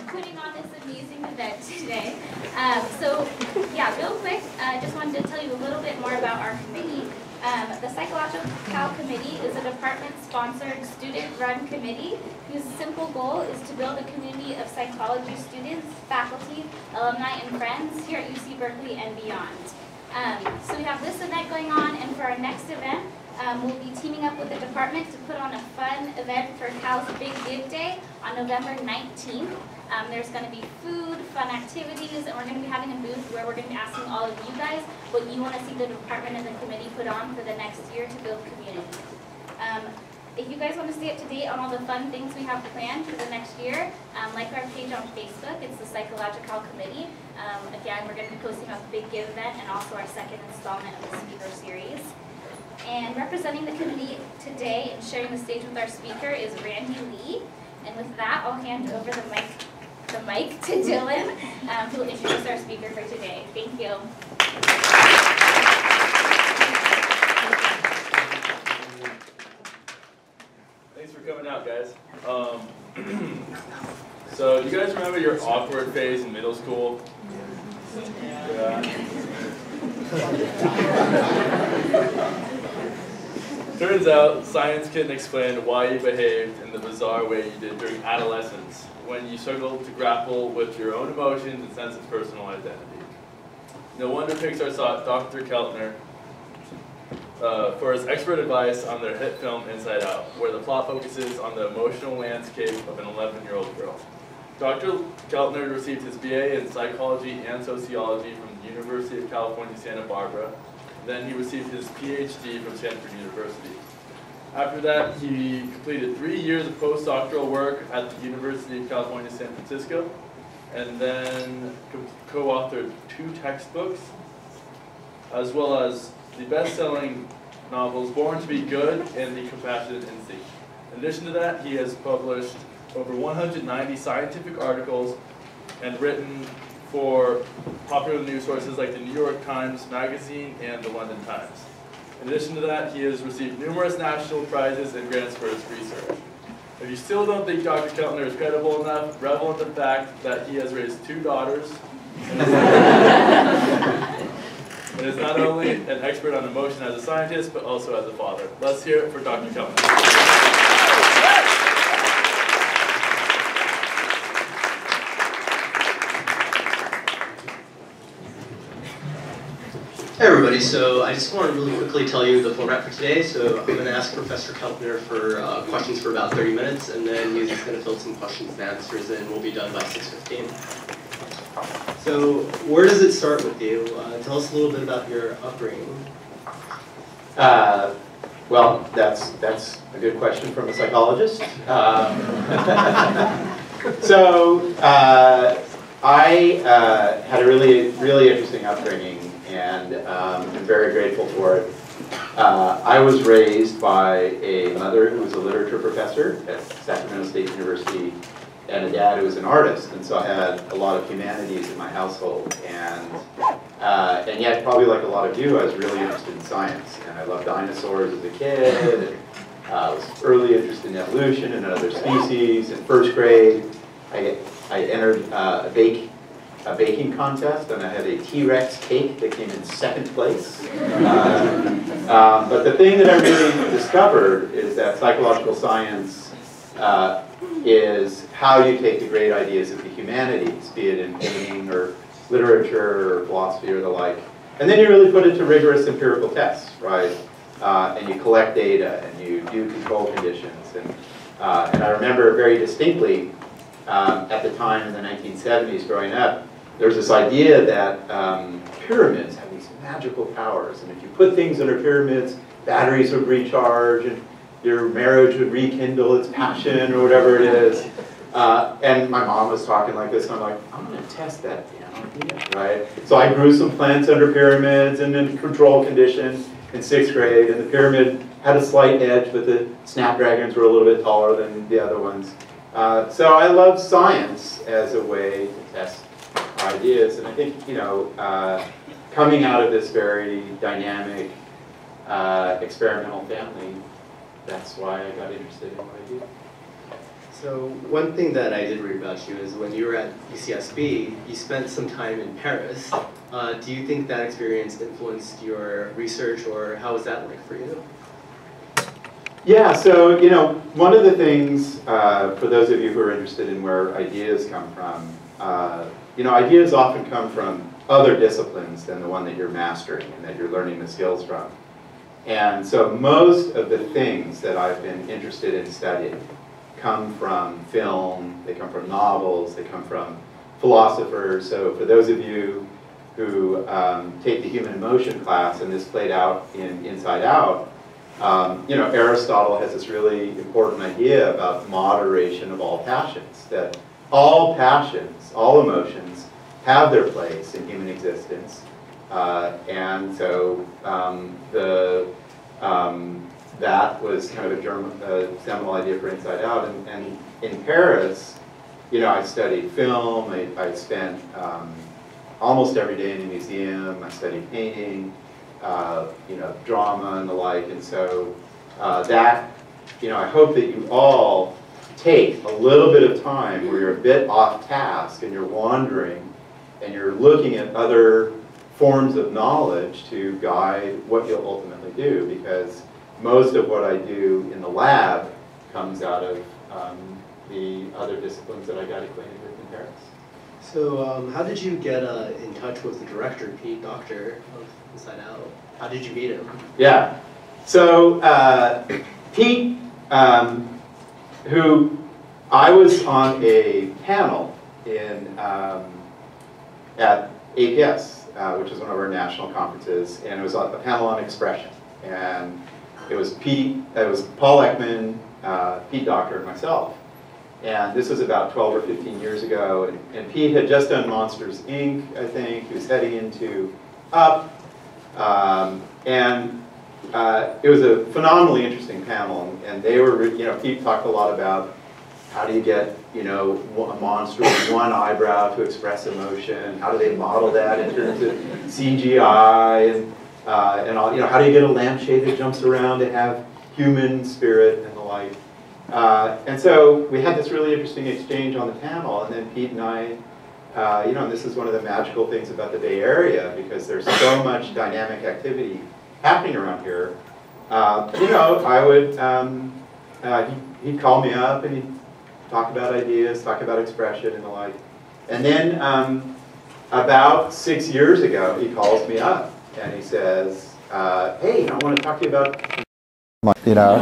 Putting on this amazing event today. So, yeah, real quick, I just wanted to tell you a little bit more about our committee. The PsychologiCal Committee is a department-sponsored, student-run committee whose simple goal is to build a community of psychology students, faculty, alumni, and friends here at UC Berkeley and beyond. So we have this event going on, and for our next event, we'll be teaming up with the department to put on a fun event for Cal's Big Give Day on November 19th. There's going to be food, fun activities, and we're going to be having a booth where we're going to be asking all of you guys what you want to see the department and the committee put on for the next year to build community. If you guys want to stay up to date on all the fun things we have planned for the next year, like our page on Facebook, it's the PsychologiCal Committee. Again, we're going to be posting about the Big Give event and also our second installment of the speaker series. And representing the committee today and sharing the stage with our speaker is Randy Lee. And with that, I'll hand over the mic to Dylan, who will introduce our speaker for today. Thank you. Thanks for coming out, guys. So, you guys remember your awkward phase in middle school? Yeah. Turns out, science can explain why you behaved in the bizarre way you did during adolescence, when you struggled to grapple with your own emotions and sense of personal identity. No wonder Pixar sought Dacher Keltner for his expert advice on their hit film Inside Out, where the plot focuses on the emotional landscape of an 11-year-old girl. Dr. Keltner received his BA in psychology and sociology from the University of California, Santa Barbara. Then he received his PhD from Stanford University. After that, he completed 3 years of postdoctoral work at the University of California, San Francisco, and then co-authored 2 textbooks, as well as the best-selling novels Born to Be Good and The Compassionate Instinct. In addition to that, he has published over 190 scientific articles and written for popular news sources like the New York Times Magazine and the London Times. In addition to that, he has received numerous national prizes and grants for his research. If you still don't think Dr. Keltner is credible enough, revel in the fact that he has raised 2 daughters and is not only an expert on emotion as a scientist, but also as a father. Let's hear it for Dr. Keltner. Hey everybody, so I just want to really quickly tell you the format for today. So I'm going to ask Professor Keltner for questions for about 30 minutes, and then he's going to fill some questions and answers, and we'll be done by 6:15. So where does it start with you? Tell us a little bit about your upbringing. Well, that's a good question from a psychologist. I had a really interesting upbringing, and I'm very grateful for it. I was raised by a mother who was a literature professor at Sacramento State University, and a dad who was an artist, and so I had a lot of humanities in my household, and yet, probably like a lot of you, I was really interested in science, and I loved dinosaurs as a kid, and was early interested in evolution and other species. In first grade, I entered a baking contest, and I had a T-Rex cake that came in 2nd place. But the thing that I really discovered is that psychological science is how you take the great ideas of the humanities, be it in painting or literature or philosophy or the like, and then you really put it to rigorous empirical tests, right? And you collect data and you do control conditions. And I remember very distinctly at the time in the 1970s growing up, there was this idea that pyramids have these magical powers, and if you put things under pyramids, batteries would recharge, and your marriage would rekindle its passion, or whatever it is. And my mom was talking like this, and I'm like, I'm going to test that damn idea, right? So I grew some plants under pyramids and in control conditions in 6th grade, and the pyramid had a slight edge, but the snapdragons were a little bit taller than the other ones. So I love science as a way to test ideas, and I think, you know, coming out of this very dynamic experimental family, that's why I got interested in what I do. So one thing that I did read about you is when you were at UCSB, you spent some time in Paris. Do you think that experience influenced your research, or how was that like for you? Yeah, so, you know, one of the things, for those of you who are interested in where ideas come from, you know, ideas often come from other disciplines than the one that you're mastering and that you're learning the skills from. And so most of the things that I've been interested in studying come from film, they come from novels, they come from philosophers. So for those of you who take the human emotion class, and this played out in Inside Out, you know, Aristotle has this really important idea about moderation of all passions, that all passions, all emotions, have their place in human existence. And so that was kind of a seminal idea for Inside Out. And in Paris, you know, I studied film, I spent almost every day in a museum, I studied painting, you know, drama and the like. And so that, you know, I hope that you all take a little bit of time where you're a bit off task and you're wandering and you're looking at other forms of knowledge to guide what you'll ultimately do, because most of what I do in the lab comes out of the other disciplines that I got acquainted with in Paris. So how did you get in touch with the director, Pete Dacher, of Inside Out? How did you meet him? Yeah, so Pete, who I was on a panel in at APS, which is one of our national conferences, and it was a panel on expression. And it was Paul Ekman, Pete Dacher, and myself. And this was about 12 or 15 years ago, and Pete had just done Monsters, Inc., I think. He was heading into Up. And it was a phenomenally interesting panel, and they were, you know, Pete talked a lot about how do you get, you know, a monster with one eyebrow to express emotion? How do they model that in terms of CGI and all, you know, how do you get a lampshade that jumps around to have human spirit and the like? And so we had this really interesting exchange on the panel, and then Pete and I, you know, and this is one of the magical things about the Bay Area, because there's so much dynamic activity happening around here. You know, I would, he'd call me up and he'd talk about ideas, talk about expression and the like. And then about 6 years ago, he calls me up and he says, hey, I want to talk to you about, you know,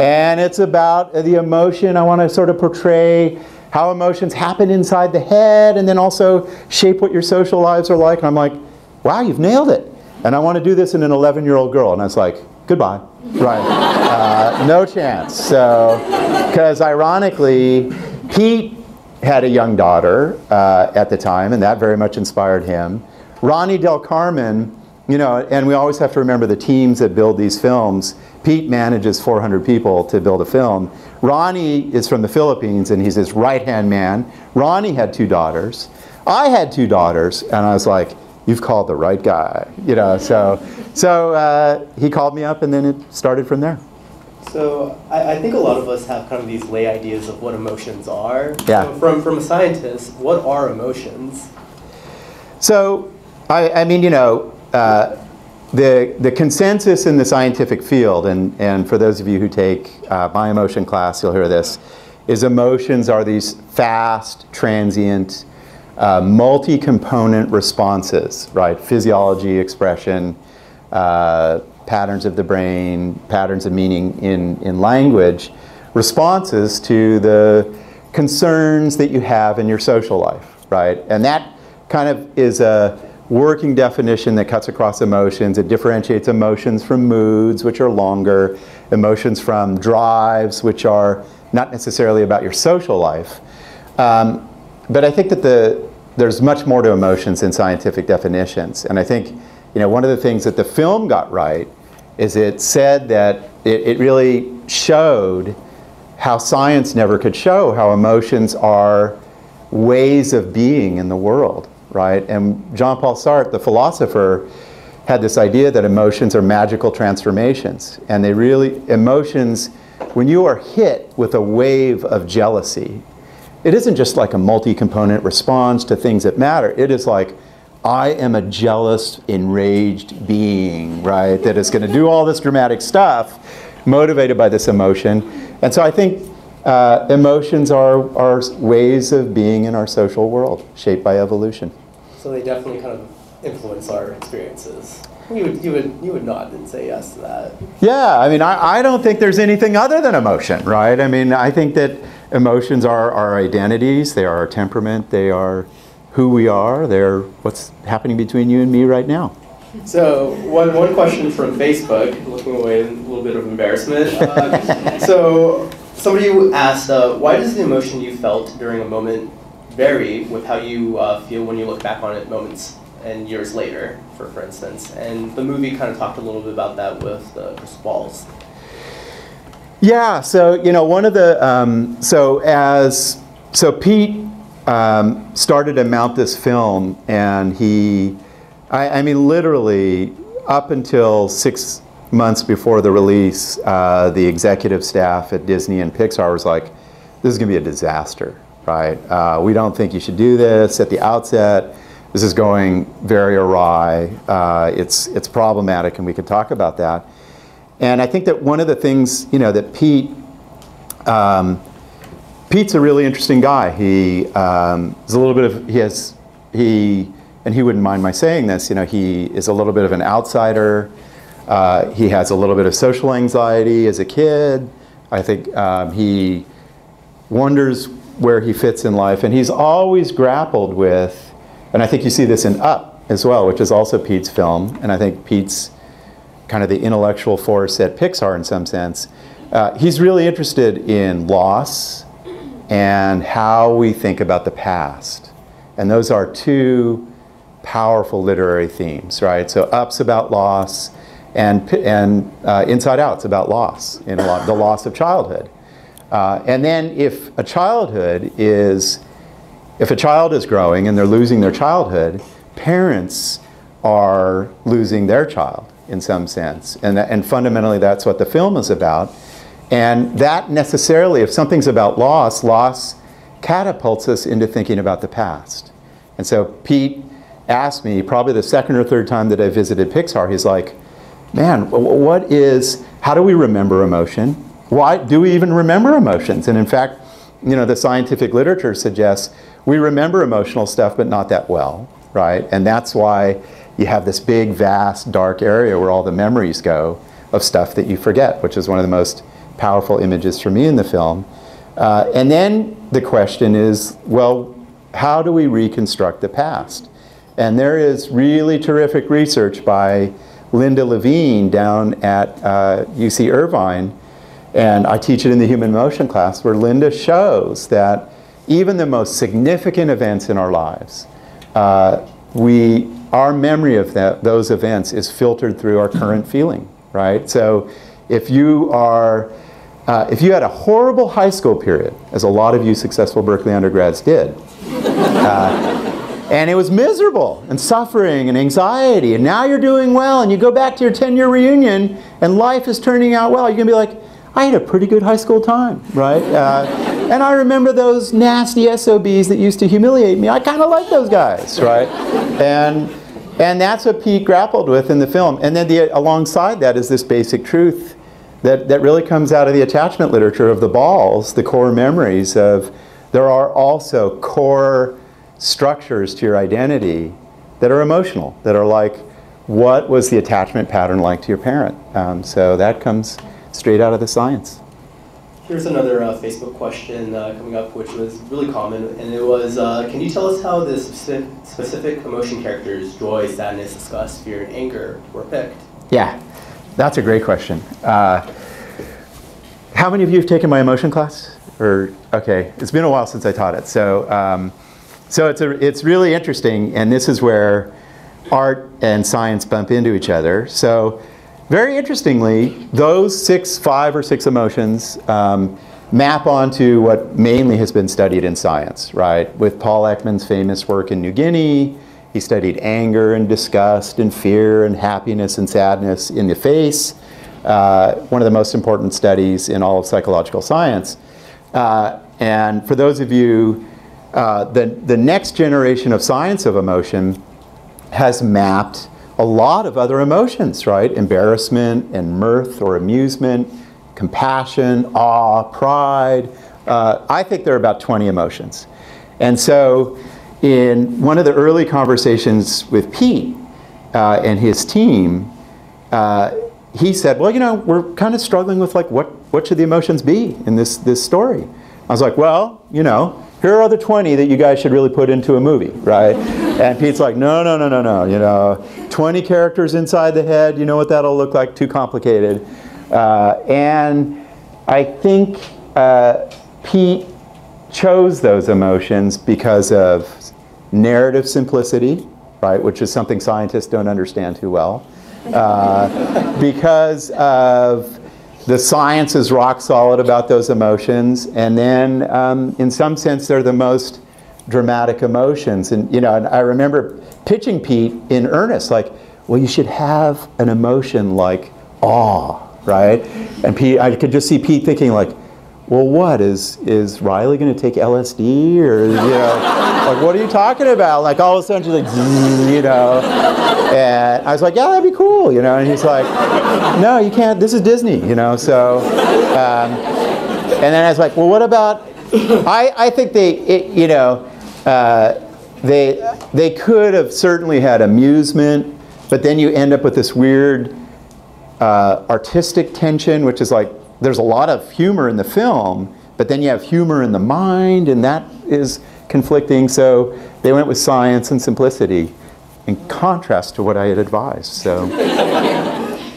and it's about the emotion. I want to sort of portray how emotions happen inside the head and then also shape what your social lives are like. And I'm like, wow, you've nailed it. And I want to do this in an 11-year-old girl. And I was like, goodbye. Right. No chance. So, because ironically, Pete had a young daughter at the time, and that very much inspired him. Ronnie Del Carmen, you know, and we always have to remember the teams that build these films. Pete manages 400 people to build a film. Ronnie is from the Philippines, and he's his right-hand man. Ronnie had 2 daughters. I had 2 daughters, and I was like, you've called the right guy, you know. So he called me up, and then it started from there. So I think a lot of us have kind of these lay ideas of what emotions are. Yeah. So from a scientist, what are emotions? So, I mean, you know, the consensus in the scientific field, and for those of you who take my emotion class, you'll hear this, is emotions are these fast, transient, multi-component responses, right? Physiology, expression, patterns of the brain, patterns of meaning in language, responses to the concerns that you have in your social life, right? And that kind of is a working definition that cuts across emotions. It differentiates emotions from moods, which are longer, emotions from drives, which are not necessarily about your social life. But I think that there's much more to emotions in scientific definitions. And I think, you know, one of the things that the film got right is it said that it really showed how science never could show how emotions are ways of being in the world, right? And Jean-Paul Sartre, the philosopher, had this idea that emotions are magical transformations. And they really, emotions, when you are hit with a wave of jealousy, it isn't just like a multi-component response to things that matter. It is like, I am a jealous, enraged being, right, that is going to do all this dramatic stuff motivated by this emotion. And so I think emotions are ways of being in our social world, shaped by evolution. So they definitely kind of influence our experiences. You would nod and say yes to that. Yeah, I mean, I don't think there's anything other than emotion, right? I mean, I think that emotions are our identities, they are our temperament, they are who we are, they're what's happening between you and me right now. So one question from Facebook, looking away in a little bit of embarrassment. So somebody asked, why does the emotion you felt during a moment vary with how you feel when you look back on it moments and years later, for instance? And the movie kind of talked a little bit about that with the crystal balls. Yeah, so one of the so Pete started to mount this film, and I mean literally up until 6 months before the release, the executive staff at Disney and Pixar was like, "This is going to be a disaster, right? We don't think you should do this at the outset. This is going very awry. It's problematic, and we could talk about that." And I think that one of the things, that Pete's a really interesting guy. He is a little bit of, and he wouldn't mind my saying this, he is a little bit of an outsider. He has a little bit of social anxiety as a kid. I think he wonders where he fits in life, and he's always grappled with, and I think you see this in Up as well, which is also Pete's film, and I think Pete's kind of the intellectual force at Pixar in some sense. He's really interested in loss and how we think about the past. And those are two powerful literary themes, right? So Up's about loss, and Inside Out's about loss, the loss of childhood. And then if a child is growing and they're losing their childhood, parents are losing their child in some sense. And fundamentally that's what the film is about. And that necessarily, if something's about loss catapults us into thinking about the past. And so Pete asked me, probably the second or third time that I visited Pixar, he's like, man, how do we remember emotion? Why do we even remember emotions? And in fact, the scientific literature suggests we remember emotional stuff, but not that well, right? And that's why you have this big, vast, dark area where all the memories go of stuff that you forget, which is one of the most powerful images for me in the film. And then the question is, well, how do we reconstruct the past? And there is really terrific research by Linda Levine down at UC Irvine, and I teach it in the human emotion class, where Linda shows that even the most significant events in our lives, our memory of those events is filtered through our current feeling, right? So if you had a horrible high school period, as a lot of you successful Berkeley undergrads did, and it was miserable and suffering and anxiety, and now you're doing well, and you go back to your 10-year reunion, and life is turning out well, you're going to be like, I had a pretty good high school time, right? And I remember those nasty SOBs that used to humiliate me. I kind of like those guys, right? And that's what Pete grappled with in the film. And then alongside that is this basic truth that really comes out of the attachment literature of the balls, the core memories of, there are also core structures to your identity that are emotional, that are like, what was the attachment pattern like to your parent? So that comes straight out of the science. Here's another Facebook question coming up, which was really common, and it was, can you tell us how the specific emotion characters, joy, sadness, disgust, fear, and anger, were picked? Yeah, that's a great question. How many of you have taken my emotion class? Okay, it's been a while since I taught it. So it's really interesting, and this is where art and science bump into each other. So very interestingly, those 5 or 6 emotions map onto what mainly has been studied in science, right? With Paul Ekman's famous work in New Guinea He studied anger and disgust and fear and happiness and sadness in the face. One of the most important studies in all of psychological science. And for those of you, the next generation of science of emotion has mapped a lot of other emotions, right? Embarrassment and mirth or amusement, compassion, awe, pride. I think there are about 20 emotions. And so in one of the early conversations with Pete and his team, he said, well, you know, we're kind of struggling with like, what should the emotions be in this story? I was like, well, you know, here are the 20 that you guys should really put into a movie, right? And Pete's like, no, you know, 20 characters inside the head, you know what that'll look like, too complicated. And I think Pete chose those emotions because of narrative simplicity, right, which is something scientists don't understand too well. Because of the science is rock solid about those emotions, and then in some sense they're the most dramatic emotions. And you know, and I remember pitching Pete in earnest, like, well, you should have an emotion like awe, right? And Pete, I could just see Pete thinking like, well, what is Riley going to take LSD, or you know, like what are you talking about? Like all of a sudden she's like, you know, and I was like, yeah, that'd be cool, you know. And he's like, no, you can't. This is Disney, you know. So, and then I was like, well, what about? I think you know, they could have certainly had amusement, but then you end up with this weird artistic tension, which is like, there's a lot of humor in the film, but then you have humor in the mind, and that is conflicting. So they went with science and simplicity in contrast to what I had advised. So,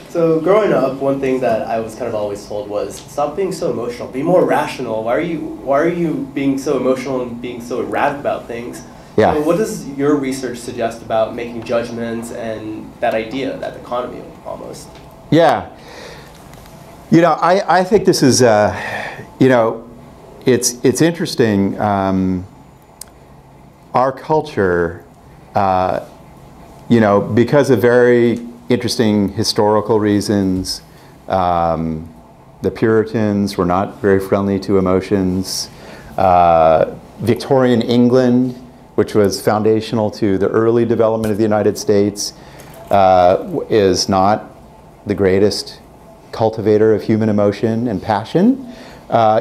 so growing up, one thing that I was kind of always told was, stop being so emotional, be more rational. Why are you being so emotional and being so erratic about things? yeah. So what does your research suggest about making judgments and that idea, that economy almost? Yeah. You know, I think this is, you know, it's interesting. Our culture, you know, because of very interesting historical reasons, the Puritans were not very friendly to emotions. Victorian England, which was foundational to the early development of the United States, is not the greatest cultivator of human emotion and passion.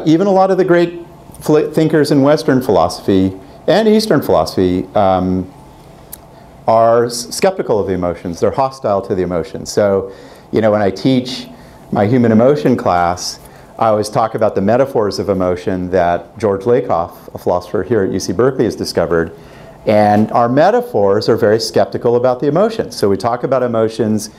Even a lot of the great thinkers in Western philosophy and Eastern philosophy are skeptical of the emotions. They're hostile to the emotions. So, you know, when I teach my human emotion class, I always talk about the metaphors of emotion that George Lakoff, a philosopher here at UC Berkeley, has discovered. And our metaphors are very skeptical about the emotions. So we talk about emotions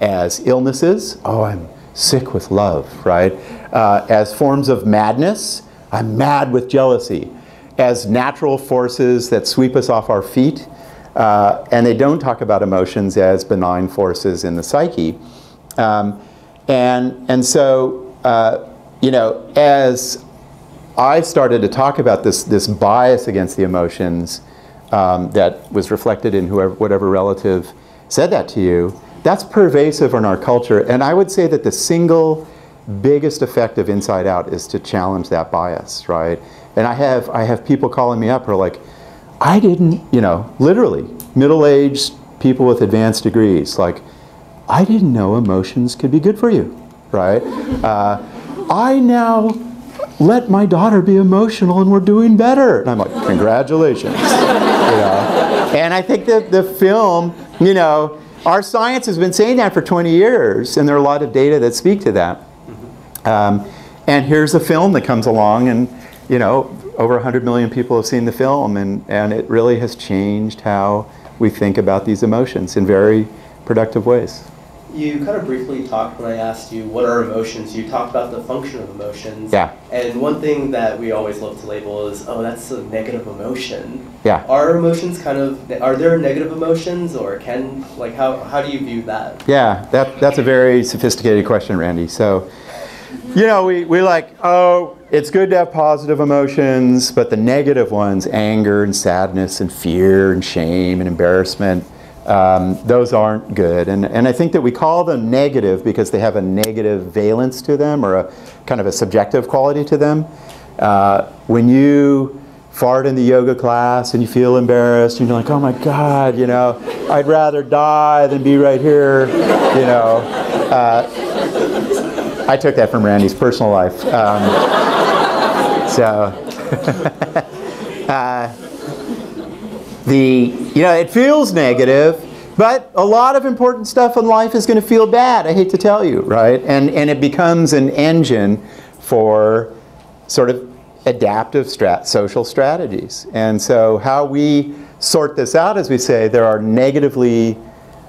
as illnesses. Oh, I'm sick with love, right? As forms of madness. I'm mad with jealousy. As natural forces that sweep us off our feet. And they don't talk about emotions as benign forces in the psyche. And so, you know, as I started to talk about this bias against the emotions that was reflected in whatever relative said that to you, that's pervasive in our culture. And I would say that the single biggest effect of Inside Out is to challenge that bias, right? And I have people calling me up who are like, I didn't, you know, literally, middle-aged people with advanced degrees, like, I didn't know emotions could be good for you, right? I now let my daughter be emotional and we're doing better. And I'm like, congratulations, you know? And I think that the film, you know, our science has been saying that for 20 years, and there are a lot of data that speak to that. And here's a film that comes along, and you know, over 100 million people have seen the film, and it really has changed how we think about these emotions in very productive ways. You kind of briefly talked when I asked you what are emotions. You talked about the function of emotions. Yeah. And one thing that we always love to label is, oh, that's a negative emotion. Yeah. Are emotions are there negative emotions, or how do you view that? Yeah, that's a very sophisticated question, Randy. So you know, we like, oh, it's good to have positive emotions, but the negative ones, anger and sadness and fear and shame and embarrassment, those aren't good. And I think that we call them negative because they have a negative valence to them, or a kind of a subjective quality to them. When you fart in the yoga class and you feel embarrassed and you're like, oh my God, you know, I'd rather die than be right here, you know. I took that from Randy's personal life. You know, it feels negative, but a lot of important stuff in life is going to feel bad, I hate to tell you, right? And it becomes an engine for sort of adaptive social strategies. And so how we sort this out is we say there are negatively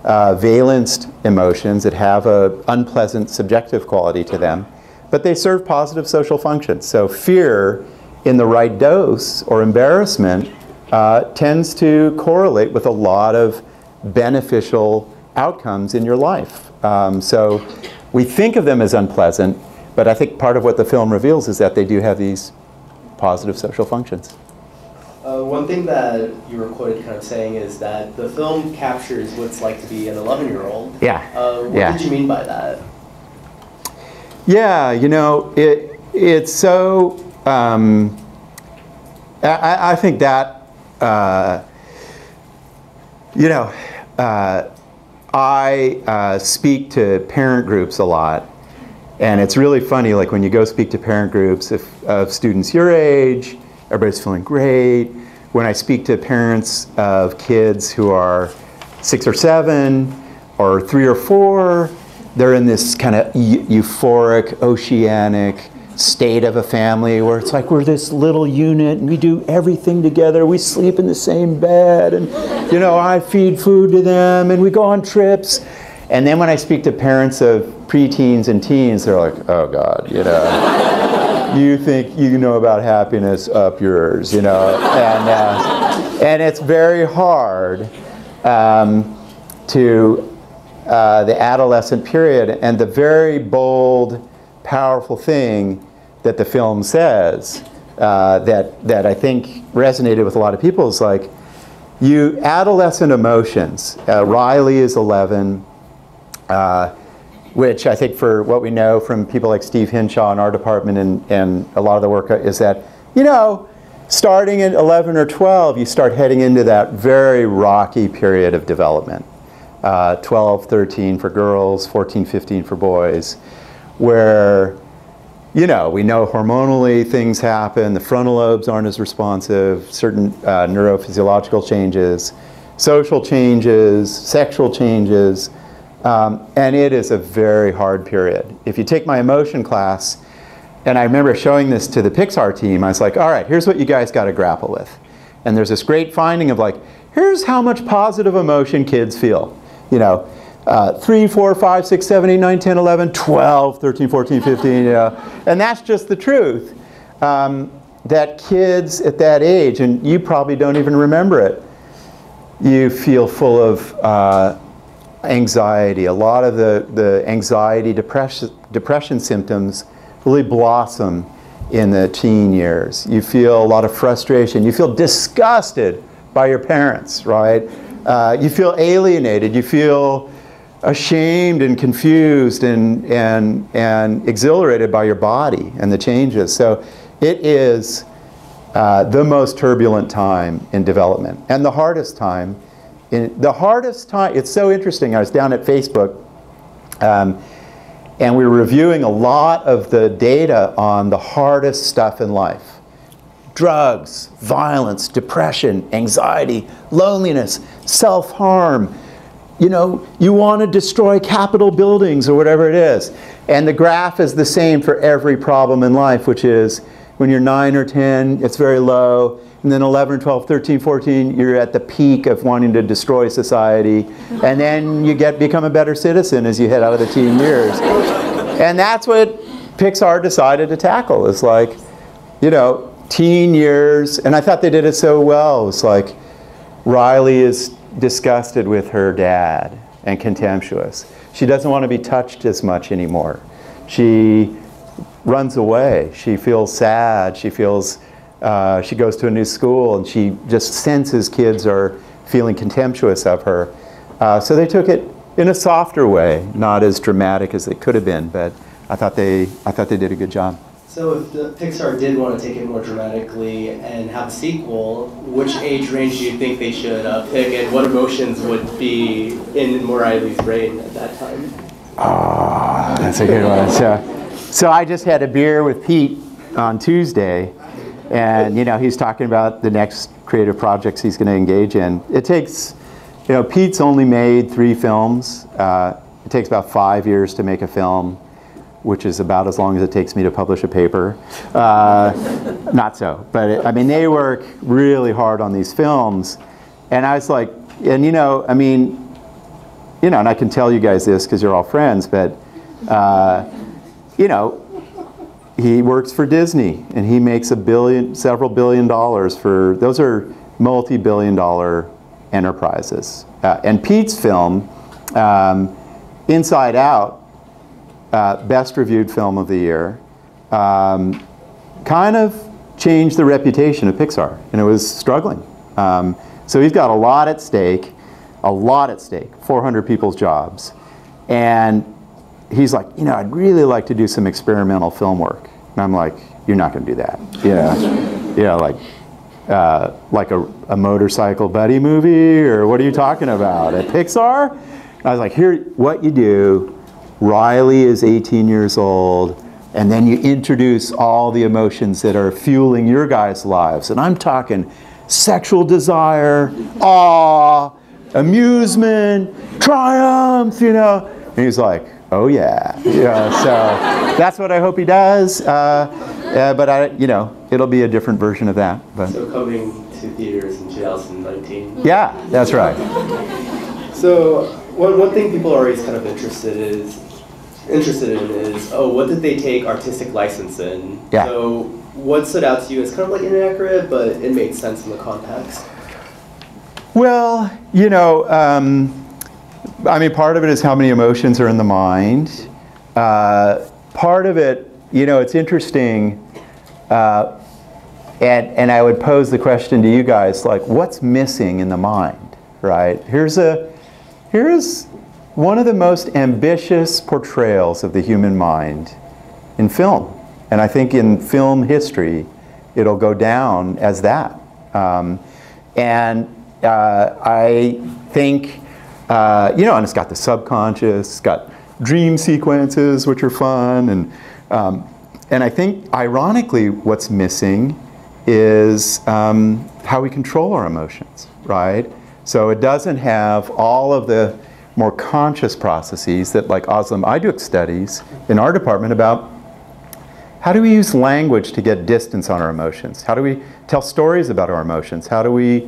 valenced emotions that have an unpleasant subjective quality to them, but they serve positive social functions. So fear in the right dose, or embarrassment, tends to correlate with a lot of beneficial outcomes in your life. So we think of them as unpleasant, but I think part of what the film reveals is that they do have these positive social functions. One thing that you were quoted kind of saying is that the film captures what it's like to be an 11-year-old. Yeah. What did you mean by that? Yeah, you know, it's so, I think that, you know, I speak to parent groups a lot, and it's really funny, like when you go speak to parent groups of students your age, everybody's feeling great. When I speak to parents of kids who are 6 or 7 or 3 or 4, they're in this kind of euphoric, oceanic state of a family where it's like we're this little unit and we do everything together. We sleep in the same bed, and you know, I feed food to them and we go on trips. And then when I speak to parents of preteens and teens, they're like, oh God, you know, you think you know about happiness, up yours, you know. And it's very hard to the adolescent period. And the very bold, powerful thing that the film says that I think resonated with a lot of people is like, adolescent emotions, Riley is 11, which I think for what we know from people like Steve Hinshaw in our department and a lot of the work is that, you know, starting at 11 or 12, you start heading into that very rocky period of development. 12, 13 for girls, 14, 15 for boys, where, you know, we know hormonally things happen, the frontal lobes aren't as responsive, certain neurophysiological changes, social changes, sexual changes, and it is a very hard period. If you take my emotion class, and I remember showing this to the Pixar team, I was like, all right, here's what you guys got to grapple with. And there's this great finding of like, here's how much positive emotion kids feel. You know, 3, 4, 5, 6, 7, 8, 9, 10, 11, 12, 13, 14, 15, you know. And that's just the truth. That kids at that age, and you probably don't even remember it, you feel full of anxiety. A lot of the anxiety, depression symptoms really blossom in the teen years. You feel a lot of frustration. You feel disgusted by your parents, right? You feel alienated. You feel ashamed and confused and exhilarated by your body and the changes. So it is the most turbulent time in development and the hardest time. It's so interesting. I was down at Facebook and we were reviewing a lot of the data on the hardest stuff in life. Drugs, violence, depression, anxiety, loneliness, self-harm. You know, you want to destroy Capitol buildings or whatever it is. And the graph is the same for every problem in life, which is when you're 9 or 10, it's very low. And then 11, 12, 13, 14, you're at the peak of wanting to destroy society. And then you become a better citizen as you head out of the teen years. And that's what Pixar decided to tackle. It's like, you know, teen years, and I thought they did it so well. It's like Riley is disgusted with her dad and contemptuous. She doesn't want to be touched as much anymore. She runs away. She feels sad. She feels, she goes to a new school and she just senses kids are feeling contemptuous of her. So they took it in a softer way, not as dramatic as it could have been, but I thought they did a good job. So if the Pixar did want to take it more dramatically and have a sequel, which age range do you think they should pick, and what emotions would be in Riley's brain at that time? Oh, that's a good one. So I just had a beer with Pete on Tuesday, and he's talking about the next creative projects he's going to engage in. It takes, Pete's only made 3 films. It takes about 5 years to make a film, which is about as long as it takes me to publish a paper. Not so, but I mean, they work really hard on these films. And I was like, and and I can tell you guys this because you're all friends, but he works for Disney and he makes several billion dollars for, those are multi-billion-dollar enterprises. And Pete's film, Inside Out, best reviewed film of the year, kind of changed the reputation of Pixar, and it was struggling. So he's got a lot at stake, 400 people's jobs. And he's like, I'd really like to do some experimental film work. And I'm like, you're not going to do that. Like a motorcycle buddy movie, or what are you talking about? At Pixar? And I was like, here, what you do, Riley is 18 years old, and then you introduce all the emotions that are fueling your guys' lives. And I'm talking sexual desire, awe, amusement, triumph, And he's like, oh yeah. So that's what I hope he does. But it'll be a different version of that. But. So coming to theaters in 2019. Yeah, that's right. So one thing people are always kind of interested in is, what did they take artistic license in? Yeah. So what stood out to you as kind of like inaccurate, but it made sense in the context? Well, I mean, part of it is how many emotions are in the mind. Part of it, it's interesting, and I would pose the question to you guys, like, what's missing in the mind, right? Here's one of the most ambitious portrayals of the human mind in film. And I think in film history, it'll go down as that. I think, and it's got the subconscious, it's got dream sequences, which are fun. And I think, ironically, what's missing is how we control our emotions, right? So it doesn't have all of the more conscious processes that, like Özlem, I do studies in our department about how do we use language to get distance on our emotions? How do we tell stories about our emotions? How do we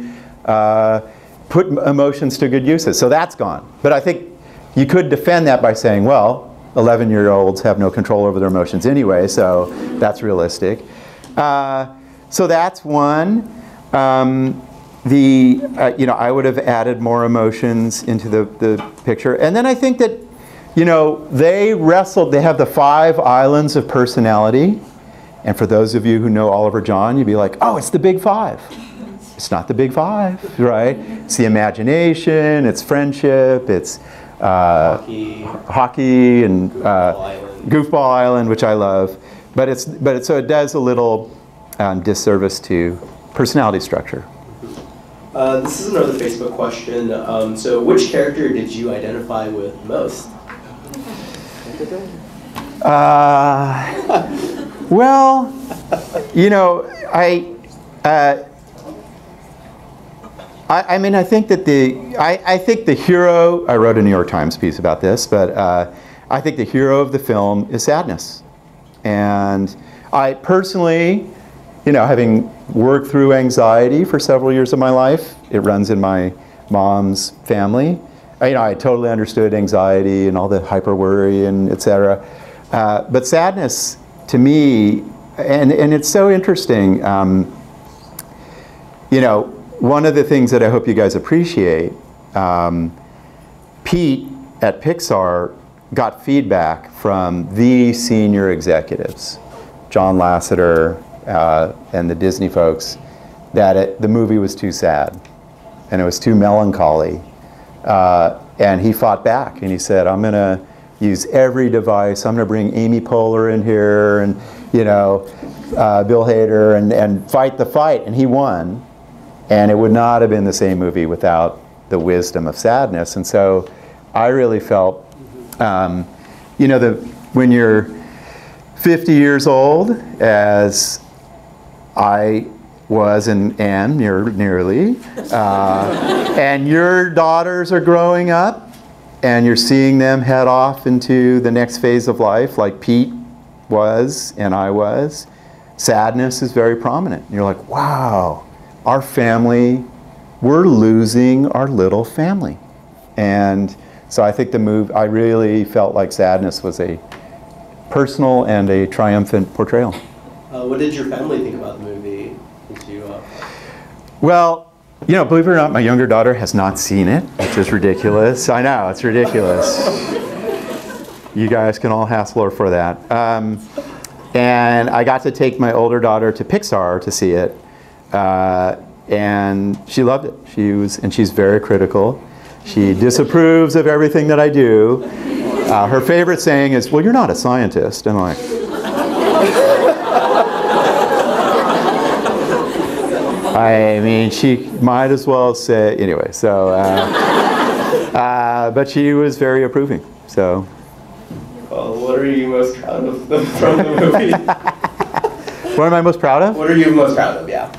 put emotions to good uses? So that's gone. But I think you could defend that by saying, well, 11-year-olds have no control over their emotions anyway, so that's realistic. So that's one. I would have added more emotions into the picture. And then I think that, they have the 5 islands of personality. And for those of you who know Oliver John, you'd be like, oh, it's the big 5. It's not the big 5, right? It's the imagination, it's friendship, it's hockey and Goofball Island, which I love. So it does a little disservice to personality structure. This is another Facebook question. So which character did you identify with most? Well, I think that I think the hero, I wrote a New York Times piece about this, but I think the hero of the film is sadness. And I personally, having worked through anxiety for several years of my life, it runs in my mom's family. I totally understood anxiety and all the hyper worry and et cetera. But sadness, to me, and it's so interesting, one of the things that I hope you guys appreciate, Pete at Pixar got feedback from the senior executives, John Lasseter and the Disney folks, that the movie was too sad and it was too melancholy. And he fought back and he said, I'm going to use every device. I'm going to bring Amy Poehler in here and, you know, Bill Hader and fight the fight. And he won. And it would not have been the same movie without the wisdom of sadness. And so I really felt, you know, when you're 50 years old, as I was and am nearly, and your daughters are growing up, and you're seeing them head off into the next phase of life, like Pete was and I was, sadness is very prominent. And you're like, wow, our family, we're losing our little family. And so I think I really felt like sadness was a personal and a triumphant portrayal. What did your family think about the movie? Well, you know, believe it or not, my younger daughter has not seen it, which is ridiculous. I know, it's ridiculous. You guys can all hassle her for that. And I got to take my older daughter to Pixar to see it, and she loved it. And she's very critical. She disapproves of everything that I do. Her favorite saying is, well, you're not a scientist. And I'm like, I mean, she might as well say, anyway, so, but she was very approving, so. Well, what are you most proud of from the movie? What am I most proud of? What are you most proud of, yeah.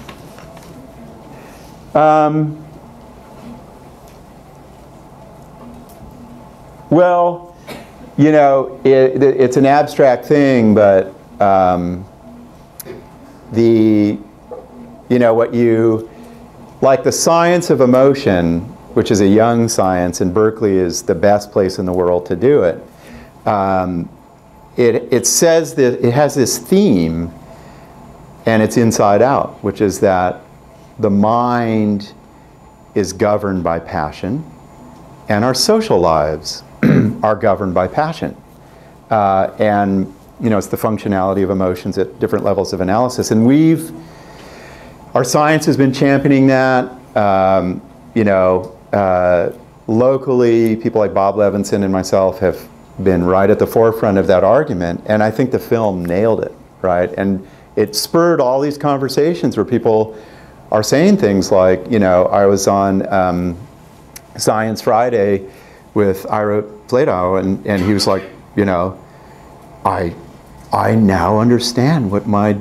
Well, you know, it's an abstract thing, but you know, like the science of emotion, which is a young science, and Berkeley is the best place in the world to do it. It says that it has this theme, and it's inside out, which is that the mind is governed by passion, and our social lives are governed by passion. And, you know, it's the functionality of emotions at different levels of analysis. And our science has been championing that. You know, locally, people like Bob Levinson and myself have been right at the forefront of that argument. And I think the film nailed it, right? And it spurred all these conversations where people are saying things like, you know, I was on Science Friday with Ira Flatow, and he was like, you know, I now understand what my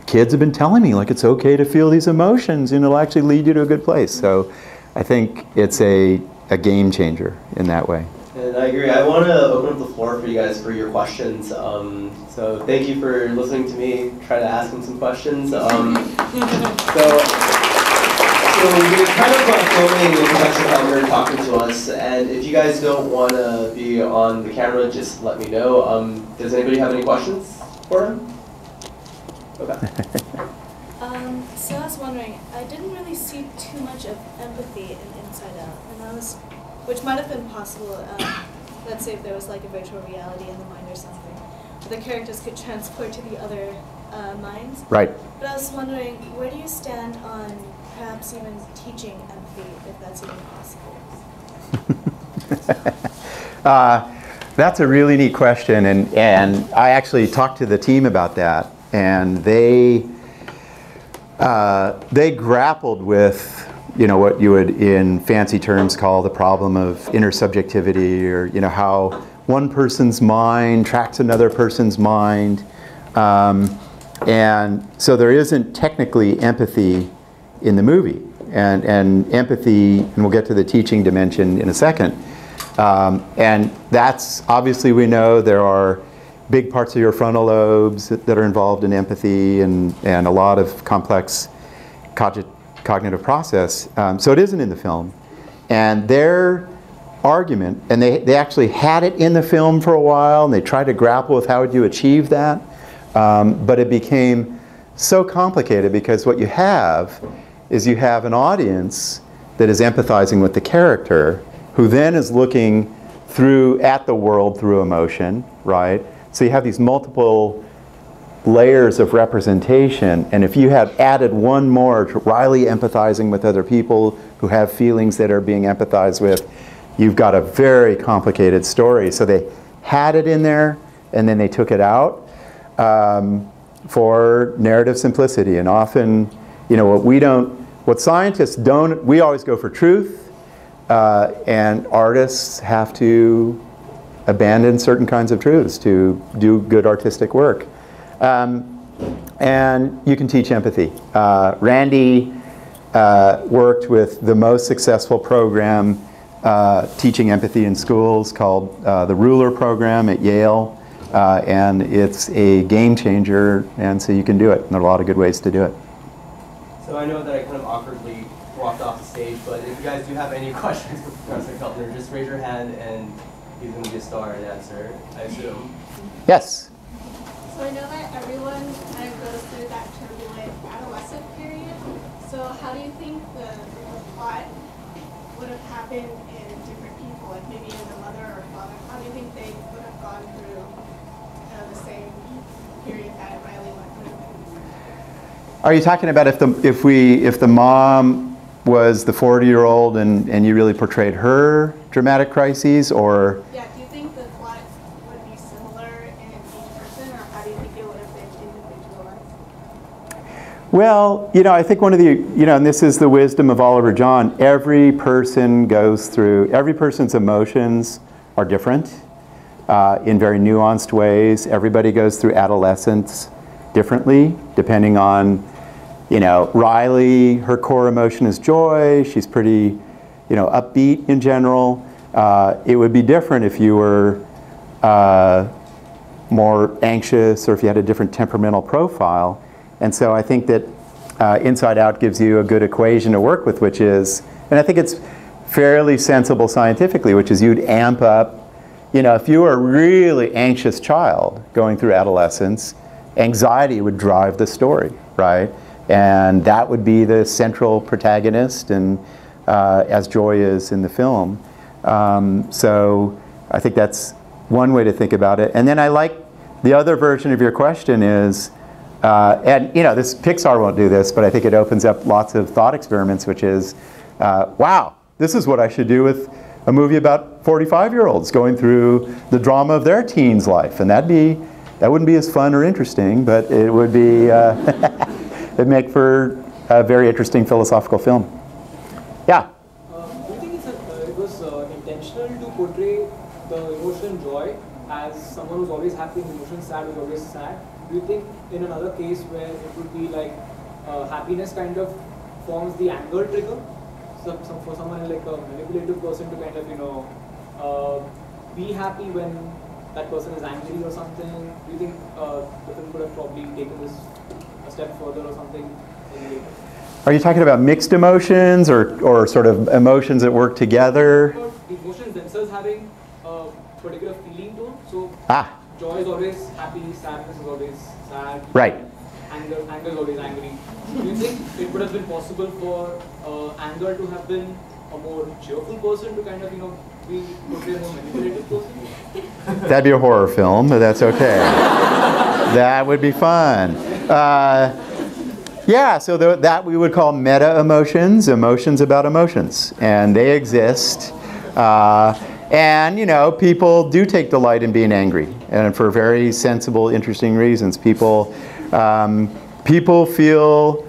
kids have been telling me, like it's okay to feel these emotions and it'll actually lead you to a good place. So I think it's a game changer in that way. And I agree. I want to open up the floor for you guys for your questions. So thank you for listening to me try to ask them some questions. So we're kind of filming with Professor Kelner talking to us, and if you guys don't want to be on the camera, just let me know. Does anybody have any questions for him? Okay. So I was wondering, I didn't really see too much of empathy in Inside Out, and which might have been possible, let's say if there was like a virtual reality in the mind or something, the characters could transport to the other minds. Right. But I was wondering, where do you stand on perhaps even teaching empathy, if that's even possible? That's a really neat question, and I actually talked to the team about that, and they grappled with, you know, what you would in fancy terms call the problem of intersubjectivity, or, you know, how one person's mind tracks another person's mind, and so there isn't technically empathy in the movie, and empathy, and we'll get to the teaching dimension in a second, and that's obviously, we know there are big parts of your frontal lobes that are involved in empathy, and a lot of complex cognitive process. So it isn't in the film. And their argument, and they actually had it in the film for a while, and they tried to grapple with how would you achieve that, but it became so complicated because what you have is you have an audience that is empathizing with the character, who then is looking at the world through emotion, right? So you have these multiple layers of representation, and if you had added one more to Riley empathizing with other people who have feelings that are being empathized with, you've got a very complicated story. So they had it in there, and then they took it out for narrative simplicity. And often, you know, what scientists don't, we always go for truth, and artists have to abandon certain kinds of truths to do good artistic work. And you can teach empathy. Randy worked with the most successful program teaching empathy in schools called the Ruler Program at Yale. And it's a game changer, and so you can do it. And there are a lot of good ways to do it. So I know that I kind of awkwardly walked off the stage, but if you guys do have any questions for Professor Keltner, just raise your hand and he's going to be a star and answer, I assume. Yes? So I know that everyone kind of goes through that turbulent adolescent period. So how do you think the plot would have happened in different people, like maybe in the mother or father? How do you think they would have gone through the same period that Riley went through? Are you talking about if the mom was the 40-year-old and you really portrayed her dramatic crises, or? Yeah, do you think the plot would be similar in each person, or how do you think it would have been individualized? Well, you know, I think one of the, you know, and this is the wisdom of Oliver John, every person's emotions are different in very nuanced ways. Everybody goes through adolescence differently, depending on, you know, Riley, her core emotion is joy. She's pretty, you know, upbeat in general. It would be different if you were more anxious or if you had a different temperamental profile. And so I think that Inside Out gives you a good equation to work with, which is, and I think it's fairly sensible scientifically, which is you'd amp up, you know, if you were a really anxious child going through adolescence, anxiety would drive the story, right? And that would be the central protagonist, and as joy is in the film. So I think that's one way to think about it. And then I like the other version of your question is, and you know, this Pixar won't do this, but I think it opens up lots of thought experiments, which is, wow, this is what I should do with a movie about 45-year-olds going through the drama of their teen's life. And that wouldn't be as fun or interesting, but it would be, it'd make for a very interesting philosophical film. Yeah? Do you think it was intentional to portray the emotion joy as someone who's always happy and emotion sad who's always sad? Do you think in another case where it would be like happiness kind of forms the anger trigger? So for someone like a manipulative person to kind of, you know, be happy when that person is angry or something? Do you think the film could have probably taken this a step further or something? Are you talking about mixed emotions or sort of emotions that work together? The emotions themselves having a particular feeling to them. So joy is always happy, sadness is always sad. Right. Anger is always angry. Do you think it would have been possible for anger to have been a more cheerful person to kind of, you know, be portrayed a more manipulative person? That'd be a horror film, but that's okay. That would be fun. Yeah, so that we would call meta-emotions, emotions about emotions. And they exist. And, you know, people do take delight in being angry. And for very sensible, interesting reasons. People feel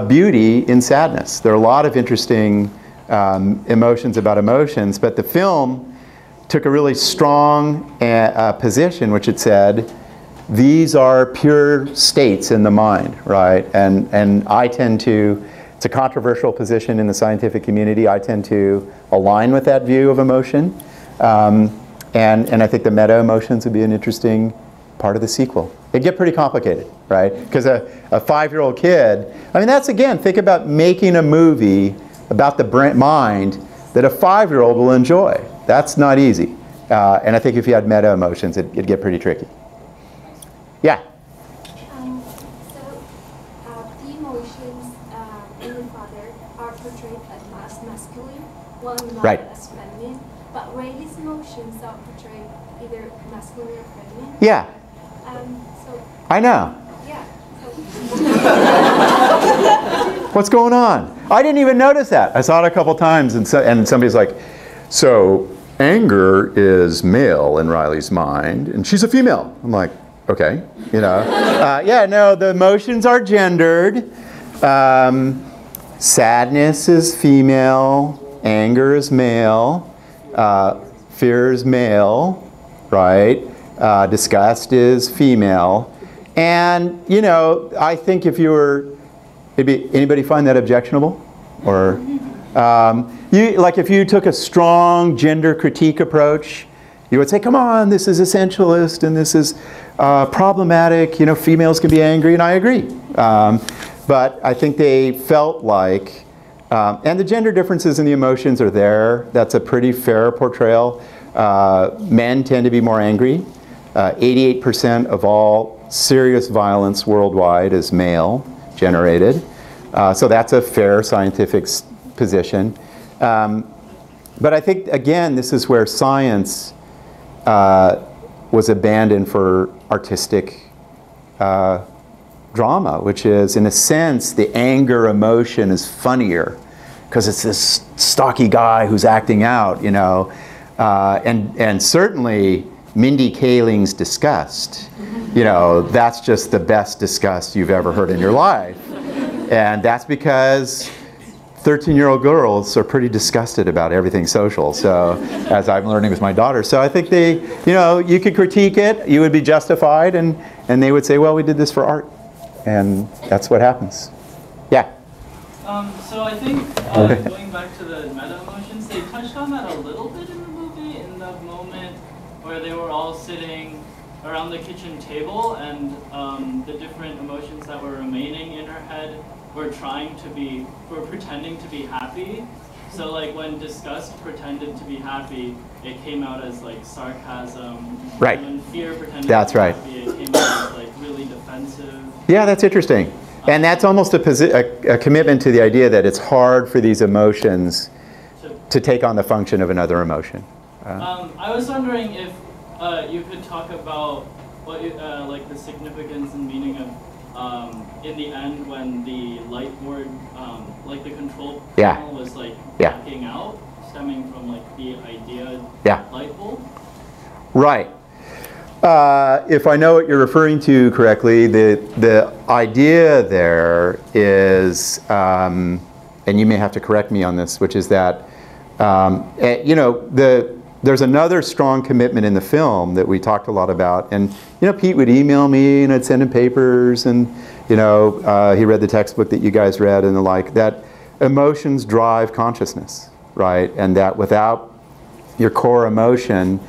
beauty in sadness. There are a lot of interesting emotions about emotions, but the film took a really strong position, which it said, these are pure states in the mind, right? And I tend to, it's a controversial position in the scientific community, I tend to align with that view of emotion. And I think the meta-emotions would be an interesting part of the sequel. It'd get pretty complicated, right? Because a 5-year-old kid, I mean, that's again, think about making a movie about the mind that a 5-year-old will enjoy. That's not easy. And I think if you had meta-emotions, it'd get pretty tricky. Yeah? The emotions in the father are portrayed as masculine, while in the mother Right. as feminine. but Riley's emotions are portrayed either masculine or feminine. Yeah, So I know. yeah. What's going on? I didn't even notice that. I saw it a couple times, and somebody's like, so anger is male in Riley's mind, and she's a female. I'm like, okay, you know. Yeah, no, the emotions are gendered. Sadness is female, anger is male, fear is male, right? Disgust is female. And, you know, I think if you were, anybody find that objectionable? Or, like if you took a strong gender critique approach, you would say, come on, this is essentialist and this is problematic, you know, females can be angry, and I agree. But I think they felt like, and the gender differences in the emotions are there. That's a pretty fair portrayal. Men tend to be more angry. 88% of all serious violence worldwide is male generated. So that's a fair scientific position. But I think, again, this is where science was abandoned for artistic drama, which is, in a sense, the anger emotion is funnier because it's this stocky guy who's acting out, you know. And certainly Mindy Kaling's disgust, you know, that's just the best disgust you've ever heard in your life. And that's because 13-year-old girls are pretty disgusted about everything social, so, as I'm learning with my daughter. So I think they, you know, you could critique it, you would be justified, and they would say, well, we did this for art. And that's what happens. Yeah? So I think, going back to the meta emotions, they touched on that a little bit in the movie, in that moment where they were all sitting around the kitchen table, and the different emotions that were remaining in her head were pretending to be happy. So like when disgust pretended to be happy, it came out as like sarcasm. Right. And when fear pretended That's to be right. happy, it came out as like really defensive. Yeah, that's interesting. And that's almost a commitment to the idea that it's hard for these emotions to take on the function of another emotion. I was wondering if you could talk about what like the significance and meaning of in the end when the light board, like the control panel was like blacking out, stemming from like the idea light bulb. Right. If I know what you're referring to correctly, the idea there is, and you may have to correct me on this, which is that, you know, there's another strong commitment in the film that we talked a lot about, and you know, Pete would email me and I'd send him papers, and you know, he read the textbook that you guys read and the like, that emotions drive consciousness, right? And that without your core emotion,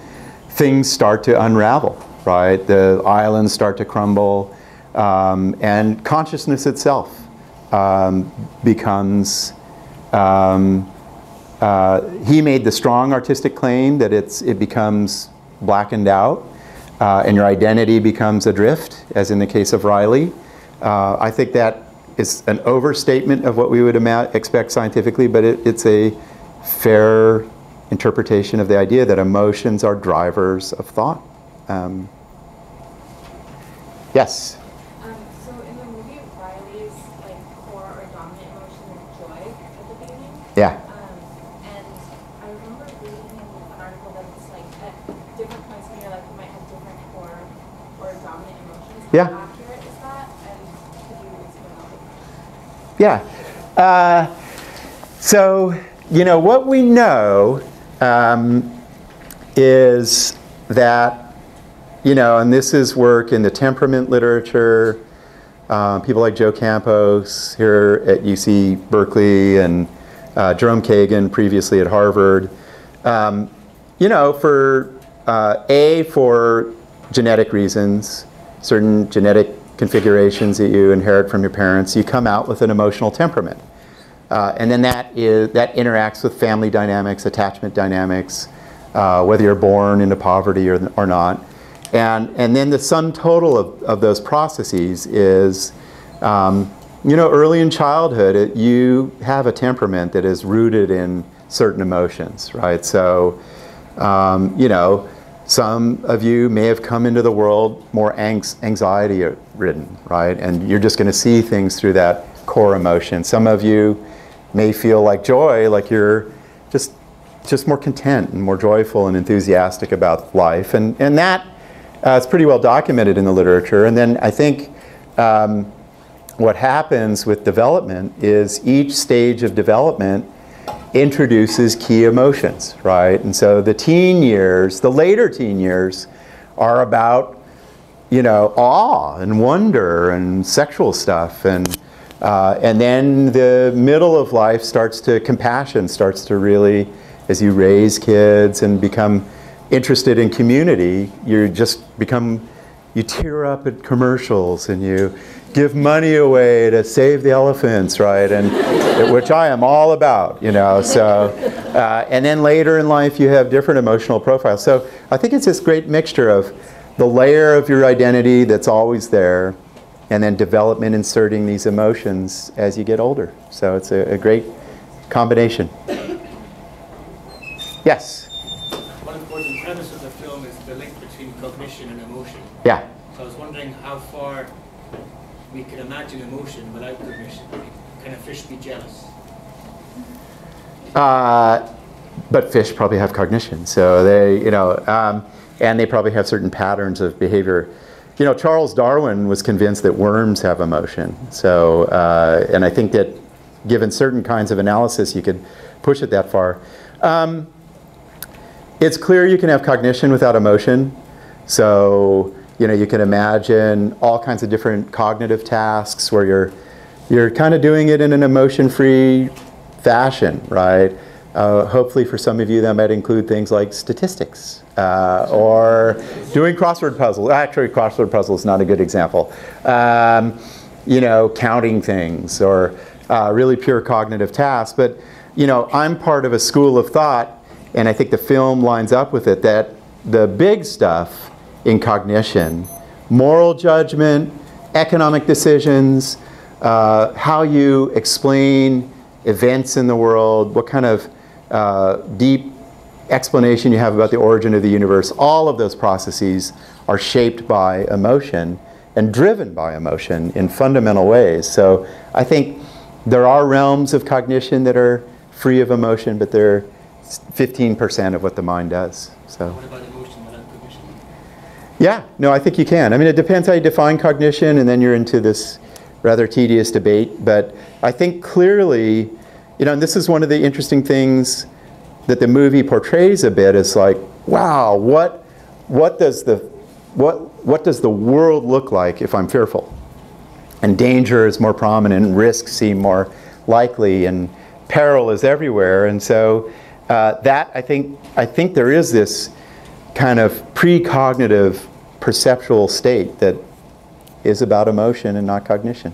things start to unravel, right? The islands start to crumble, and consciousness itself becomes, he made the strong artistic claim that it becomes blackened out, and your identity becomes adrift, as in the case of Riley. I think that is an overstatement of what we would expect scientifically, but it's a fair interpretation of the idea that emotions are drivers of thought. Yes? So in the movie, Riley's like core or dominant emotion is joy at the beginning. Yeah. And I remember reading in an article that it's like at different points in your life you might have different core or dominant emotions. How accurate is that? And could you explain that? Yeah. So, you know, what we know is that, you know, and this is work in the temperament literature, people like Joe Campos here at UC Berkeley, and Jerome Kagan previously at Harvard. You know, for genetic reasons, certain genetic configurations that you inherit from your parents, you come out with an emotional temperament. And then that interacts with family dynamics, attachment dynamics, whether you're born into poverty or not. And then the sum total of those processes is, you know, early in childhood, you have a temperament that is rooted in certain emotions, right? So You know, some of you may have come into the world more anxiety-ridden, right? And you're just going to see things through that core emotion. Some of you may feel like joy, like you're just more content and more joyful and enthusiastic about life. And that is pretty well documented in the literature. And then I think what happens with development is each stage of development introduces key emotions, right? And so the teen years, the later teen years, are about, you know, awe and wonder and sexual stuff, and then the middle of life compassion starts to really, as you raise kids and become interested in community, you tear up at commercials and you give money away to save the elephants, right? And which I am all about, you know. So, and then later in life, you have different emotional profiles. So I think it's this great mixture of the layer of your identity that's always there, and then development inserting these emotions as you get older. So it's a great combination. Yes? One important premise of the film is the link between cognition and emotion. Yeah. So I was wondering how far we could imagine emotion without cognition. Can a fish be jealous? But fish probably have cognition, so they, you know, and they probably have certain patterns of behavior. You know, Charles Darwin was convinced that worms have emotion. So, and I think that given certain kinds of analysis, you could push it that far. It's clear you can have cognition without emotion. So, you know, you can imagine all kinds of different cognitive tasks where you're kind of doing it in an emotion-free fashion, right? Hopefully for some of you that might include things like statistics or doing crossword puzzles. Actually, crossword puzzle is not a good example. You know, counting things or really pure cognitive tasks. But, you know, I'm part of a school of thought, and I think the film lines up with it, that the big stuff in cognition, moral judgment, economic decisions, how you explain events in the world, what kind of deep explanation you have about the origin of the universe, all of those processes are shaped by emotion and driven by emotion in fundamental ways. So I think there are realms of cognition that are free of emotion, but they're 15% of what the mind does. So. What about emotion without cognition? Yeah, no, I think you can. I mean, it depends how you define cognition, and then you're into this rather tedious debate. But I think clearly, you know, and this is one of the interesting things that the movie portrays a bit, is like, wow, what does the world look like if I'm fearful? And danger is more prominent, and risks seem more likely, and peril is everywhere. And so that I think there is this kind of precognitive perceptual state that is about emotion and not cognition.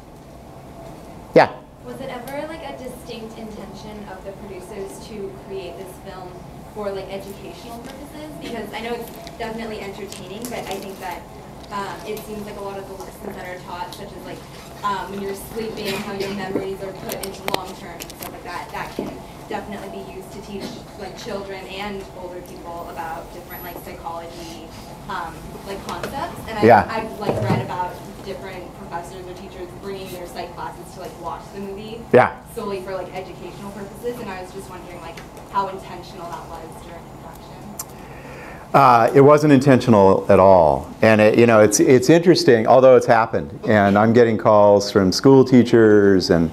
Yeah. Was it ever like a distinct intention of the producers to create this film for like educational purposes? Because I know it's definitely entertaining, but I think that it seems like a lot of the lessons that are taught, such as like when you're sleeping, how your memories are put into long term and stuff like that, that can definitely be used to teach like children and older people about different like psychology like concepts. And I've like read about different professors or teachers bringing their psych classes to like watch the movie solely for like educational purposes, and I was just wondering like how intentional that was during production. It wasn't intentional at all, and you know, it's interesting, although it's happened, and I'm getting calls from school teachers and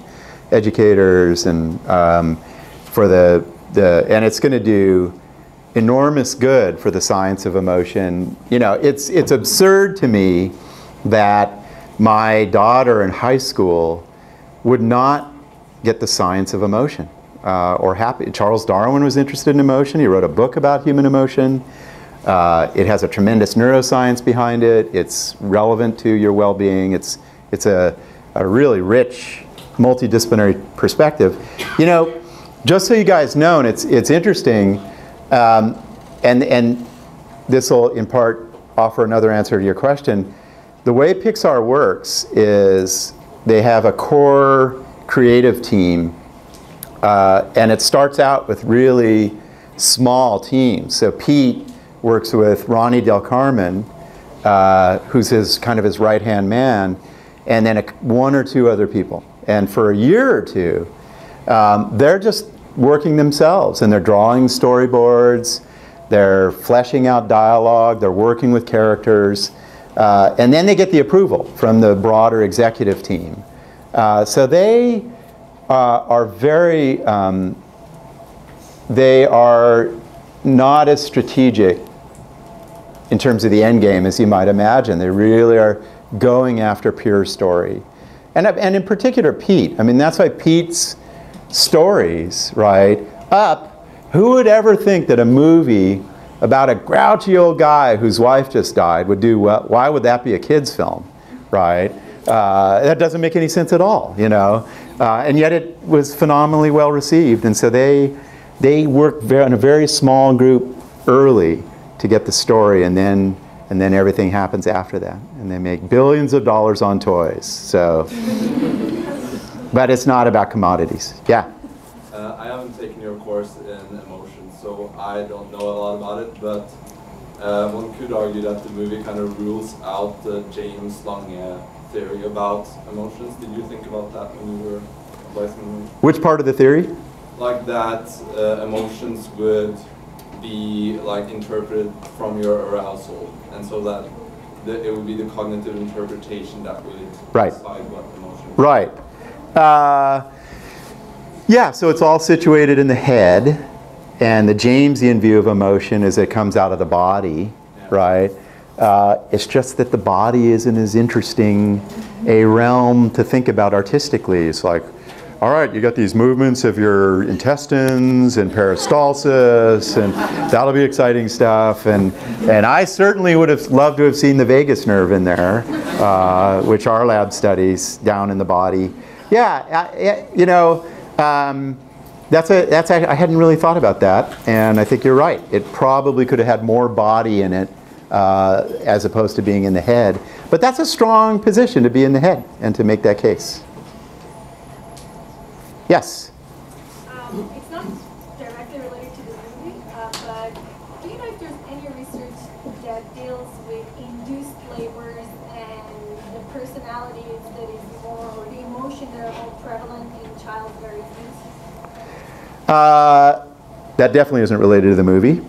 educators, and for and it's going to do enormous good for the science of emotion. You know, it's absurd to me that my daughter in high school would not get the science of emotion or happy. Charles Darwin was interested in emotion. He wrote a book about human emotion. It has a tremendous neuroscience behind it. It's relevant to your well-being. It's a really rich, multidisciplinary perspective. You know, just so you guys know, and it's interesting, and this will in part offer another answer to your question. The way Pixar works is they have a core creative team, and it starts out with really small teams. So Pete works with Ronnie Del Carmen, who's his kind of his right-hand man, and then one or two other people. And for a year or two, they're just working themselves, and they're drawing storyboards, they're fleshing out dialogue, they're working with characters, and then they get the approval from the broader executive team. So they are very, they are not as strategic in terms of the end game as you might imagine. They really are going after pure story. And in particular, Pete. I mean, that's why Pete's stories, right? Up, who would ever think that a movie about a grouchy old guy whose wife just died would do well? Why would that be a kid's film, right? That doesn't make any sense at all, you know? And yet it was phenomenally well received. And so they work in a very small group early to get the story, and then everything happens after that. And they make billions of dollars on toys. So, but it's not about commodities. Yeah? I haven't taken your course in emotions, so I don't know a lot about it, but one could argue that the movie kind of rules out the James Lange theory about emotions. Did you think about that when you were advising the movie? Which part of the theory? Like that emotions would be like interpreted from your arousal, and so that it would be the cognitive interpretation that would decide what emotion. Right. Yeah, so it's all situated in the head, and the Jamesian view of emotion is it comes out of the body, right? It's just that the body isn't as interesting a realm to think about artistically. It's like, all right, you got these movements of your intestines and peristalsis, and that'll be exciting stuff. And I certainly would have loved to have seen the vagus nerve in there, which our lab studies down in the body. Yeah, you know, I hadn't really thought about that, and I think you're right. It probably could have had more body in it as opposed to being in the head. But that's a strong position to be in the head and to make that case. Yes? It's not directly related to the movie, but do you know if there's any research that deals with induced labors and the personalities that is more, or the emotion that are more prevalent in child variables? That definitely isn't related to the movie.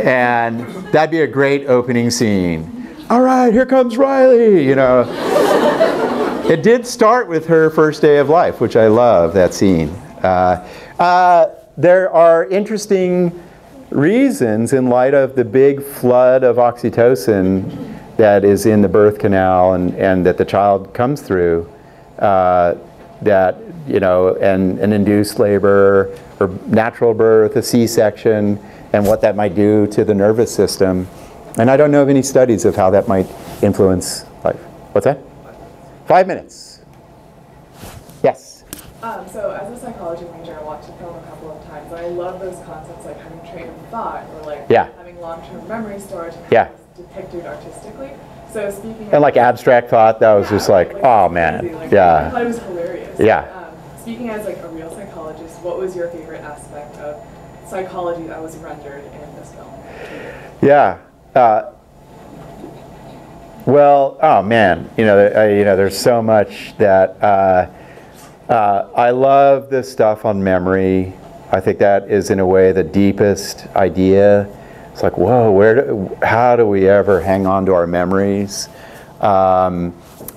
And that'd be a great opening scene. All right, here comes Riley, you know. It did start with her first day of life, which I love, that scene. There are interesting reasons in light of the big flood of oxytocin that is in the birth canal and that the child comes through, that, you know, and an induced labor or natural birth, a C-section, and what that might do to the nervous system. And I don't know of any studies of how that might influence life. What's that? 5 minutes. Yes? So as a psychology major, I watched the film a couple of times, and I love those concepts like having train of thought, or like having long-term memory storage, and how it's depicted artistically. So speaking and like abstract thought, that was just like, oh man, like, yeah. I thought it was hilarious. Yeah. Speaking as like a real psychologist, what was your favorite aspect of psychology that was rendered in this film? Yeah. Well, oh man, you know, there's so much that I love this stuff on memory. I think that is, in a way, the deepest idea. It's like, whoa, how do we ever hang on to our memories? And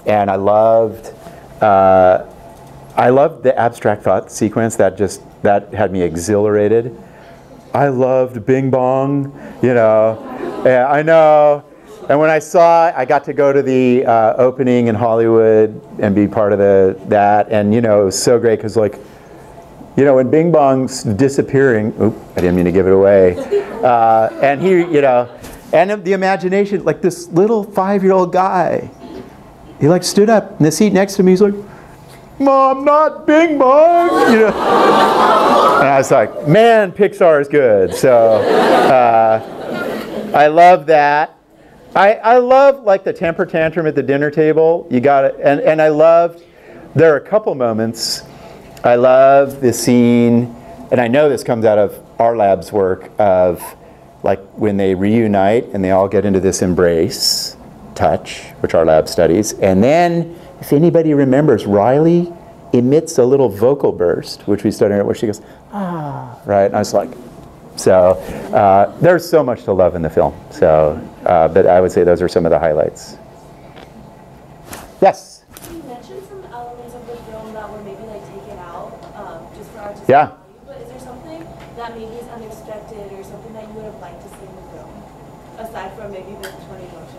I loved the abstract thought sequence. That had me exhilarated. I loved Bing Bong, you know. Yeah, I know. And when I got to go to the opening in Hollywood and be part of that, and you know, it was so great because, like, you know, when Bing Bong's disappearing, I didn't mean to give it away, and he, you know, and the imagination, like this little 5-year-old guy, he like stood up in the seat next to me, he's like, "Mom, not Bing Bong," you know, and I was like, man, Pixar is good. So I love that. I love like the temper tantrum at the dinner table. You got it, and I loved. There are a couple moments. I love the scene, and I know this comes out of our lab's work of like when they reunite and they all get into this embrace, touch, which our lab studies, and then if anybody remembers, Riley emits a little vocal burst, which we studied where she goes, ah, right? And I was like, so there's so much to love in the film. So, but I would say those are some of the highlights. Yes? You mentioned some elements of the film that were maybe like taken out just for artistic Yeah. value, but is there something that maybe is unexpected or something that you would have liked to see in the film, aside from maybe the 20 emotions?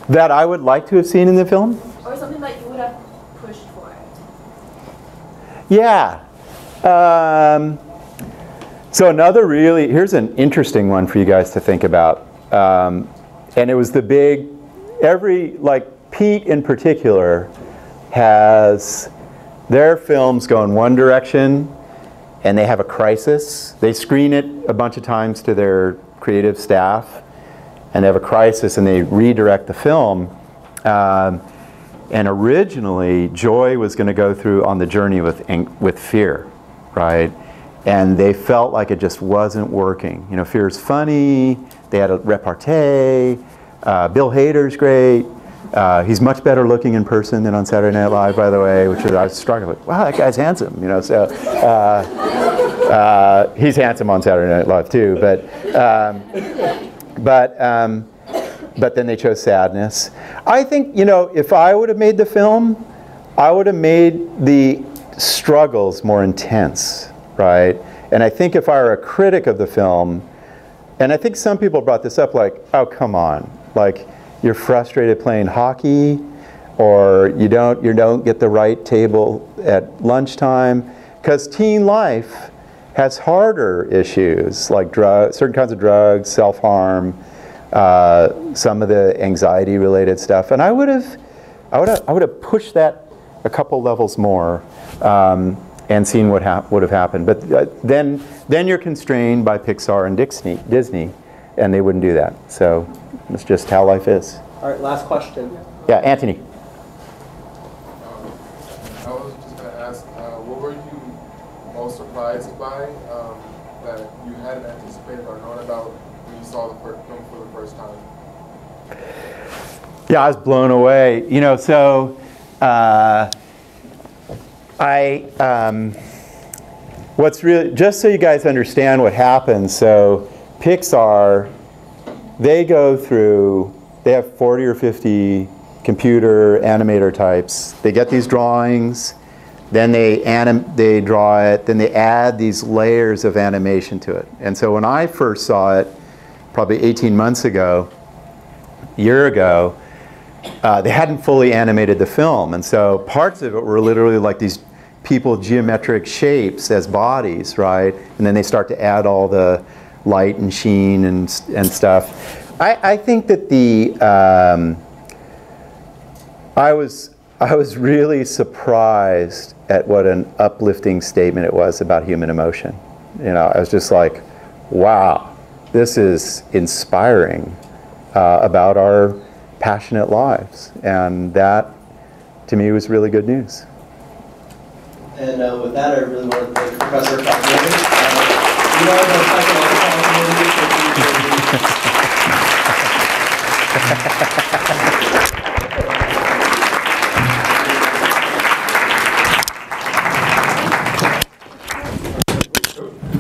That I would like to have seen in the film? Or something that you would have pushed for? Yeah. So another really, here's an interesting one for you guys to think about. And it was the big, like Pete in particular has their films go in one direction and they have a crisis. They screen it a bunch of times to their creative staff and they have a crisis and they redirect the film. And originally, Joy was going to go through on the journey with fear, right? And they felt like it just wasn't working. You know, fear's funny. They had a repartee. Bill Hader's great. He's much better looking in person than on Saturday Night Live, by the way, which I was struggling with. Wow, that guy's handsome, you know. So he's handsome on Saturday Night Live too. But then they chose sadness. I think, you know, if I would have made the film, I would have made the struggles more intense, right? And I think if I were a critic of the film, and I think some people brought this up like, oh, come on. Like, you're frustrated playing hockey, or you don't get the right table at lunchtime. Because teen life has harder issues, like certain kinds of drugs, self-harm, some of the anxiety-related stuff, and I would have pushed that a couple levels more and seen what would have happened. But then you're constrained by Pixar and Disney, and they wouldn't do that. So it's just how life is. All right, last question. Yeah, Anthony. I was just going to ask, what were you most surprised by that you hadn't anticipated or known about when you saw the film for the first time? Yeah, I was blown away. You know, so what's really, just so you guys understand what happens, so Pixar, they have 40 or 50 computer animator types. They get these drawings, then they draw it, then they add these layers of animation to it. And so when I first saw it, probably 18 months ago, a year ago, they hadn't fully animated the film. And so parts of it were literally like these people geometric shapes as bodies, right? And then they start to add all the light and sheen and stuff. I think that I was really surprised at what an uplifting statement it was about human emotion. You know, I was just like, wow, this is inspiring about our passionate lives. And that, to me, was really good news. And with that, I really want to thank Professor Keltner. You are the psychological committee.